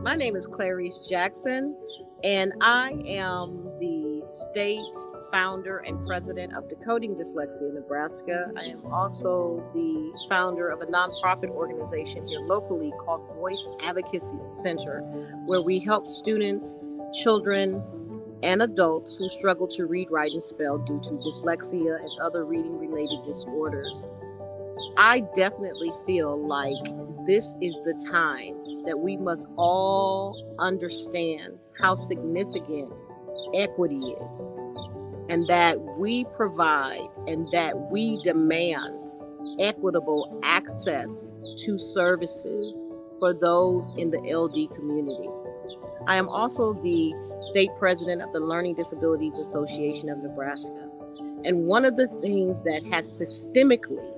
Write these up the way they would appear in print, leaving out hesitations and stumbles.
My name is Clarice Jackson, and I am the state founder and president of Decoding Dyslexia Nebraska. I am also the founder of a nonprofit organization here locally called Voice Advocacy Center, where we help students, children, and adults who struggle to read, write, and spell due to dyslexia and other reading related disorders. I definitely feel like this is the time that we must all understand how significant equity is, and that we provide and that we demand equitable access to services for those in the LD community. I am also the state president of the Learning Disabilities Association of Nebraska. And one of the things that has systemically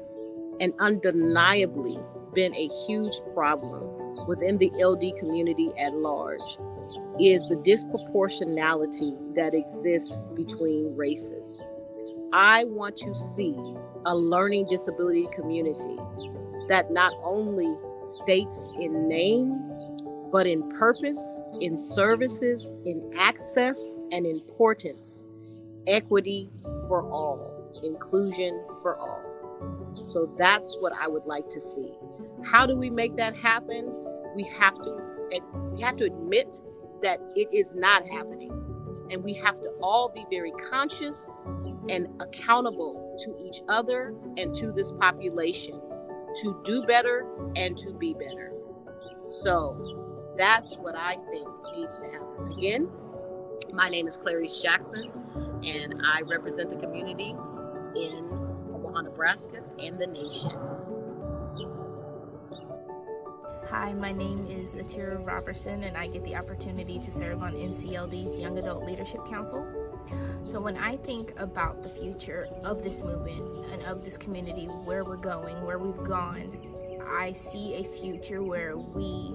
and undeniably been a huge problem within the LD community at large is the disproportionality that exists between races. I want to see a learning disability community that not only states in name, but in purpose, in services, in access, and importance, equity for all, inclusion for all. So that's what I would like to see. How do we make that happen? We have to admit that it is not happening. And we have to all be very conscious and accountable to each other and to this population to do better and to be better. So that's what I think needs to happen. Again, my name is Clarice Jackson, and I represent the community in Omaha, Nebraska, and the nation. Hi, my name is Atira Robertson, and I get the opportunity to serve on NCLD's Young Adult Leadership Council. So when I think about the future of this movement and of this community, where we're going, where we've gone, I see a future where we,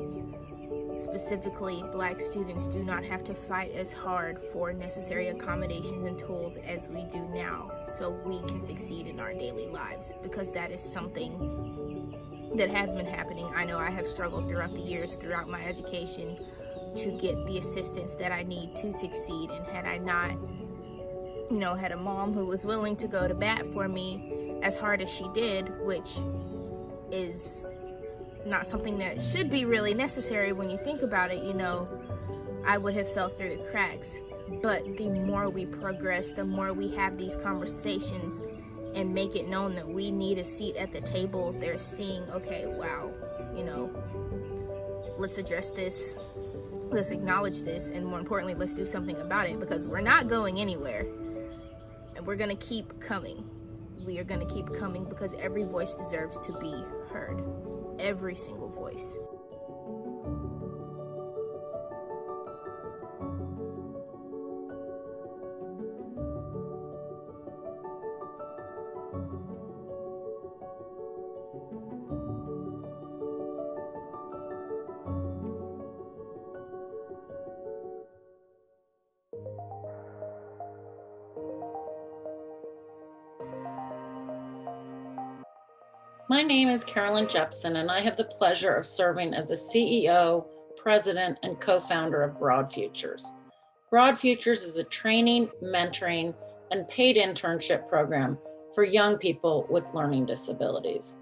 specifically Black students, do not have to fight as hard for necessary accommodations and tools as we do now, so we can succeed in our daily lives, because that is something that has been happening. I know I have struggled throughout the years, throughout my education, to get the assistance that I need to succeed. And had I not, had a mom who was willing to go to bat for me as hard as she did, which is not something that should be really necessary when you think about it, I would have fell through the cracks. But the more we progress, the more we have these conversations and make it known that we need a seat at the table, they're seeing, okay, wow, let's address this, let's acknowledge this, and more importantly, let's do something about it, because we're not going anywhere, and we're going to keep coming. We are going to keep coming because every voice deserves to be heard. Every single voice. My name is Carolyn Jepson, and I have the pleasure of serving as the CEO, president, and co-founder of Broad Futures. Broad Futures is a training, mentoring, and paid internship program for young people with learning disabilities.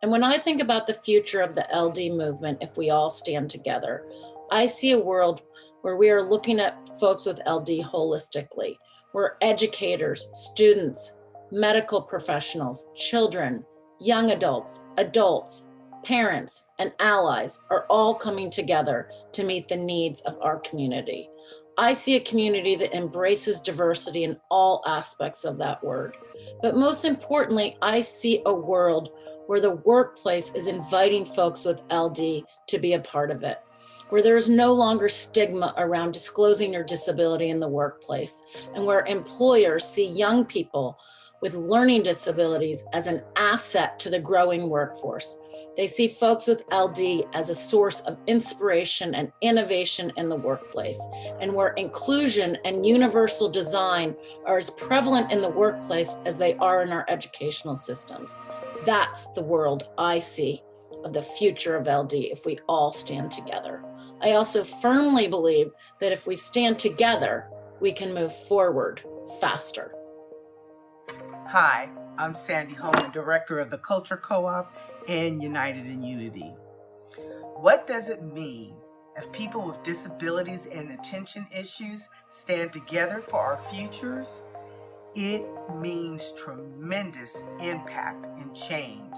And when I think about the future of the LD movement, if we all stand together, I see a world where we are looking at folks with LD holistically, where educators, students, medical professionals, children, young adults, parents, and allies are all coming together to meet the needs of our community. I see a community that embraces diversity in all aspects of that word. But most importantly, I see a world where the workplace is inviting folks with LD to be a part of it, where there is no longer stigma around disclosing your disability in the workplace, and where employers see young people with learning disabilities as an asset to the growing workforce. They see folks with LD as a source of inspiration and innovation in the workplace, and where inclusion and universal design are as prevalent in the workplace as they are in our educational systems. That's the world I see of the future of LD if we all stand together. I also firmly believe that if we stand together, we can move forward faster. Hi, I'm Sandy Holman, Director of the Culture Co-op and United in Unity. What does it mean if people with disabilities and attention issues stand together for our futures? It means tremendous impact and change.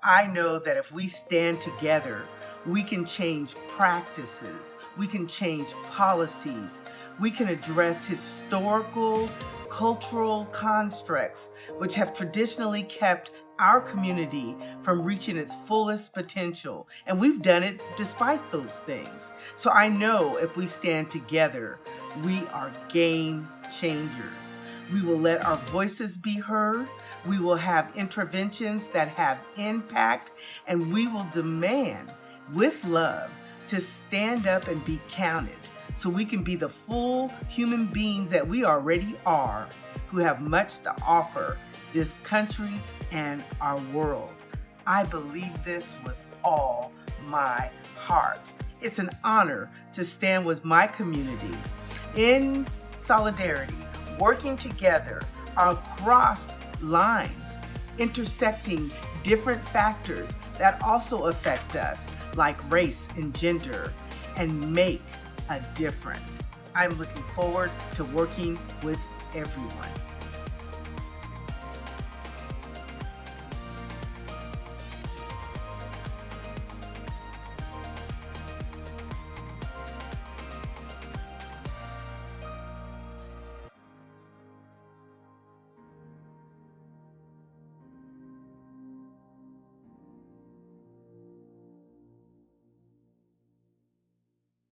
I know that if we stand together, we can change practices, we can change policies, we can address historical, cultural constructs which have traditionally kept our community from reaching its fullest potential. And we've done it despite those things. So I know if we stand together, we are game changers. We will let our voices be heard. We will have interventions that have impact, and we will demand with love to stand up and be counted so we can be the full human beings that we already are, who have much to offer this country and our world. I believe this with all my heart. It's an honor to stand with my community in solidarity, working together across lines, intersecting different factors that also affect us, like race and gender, and make a difference. I'm looking forward to working with everyone.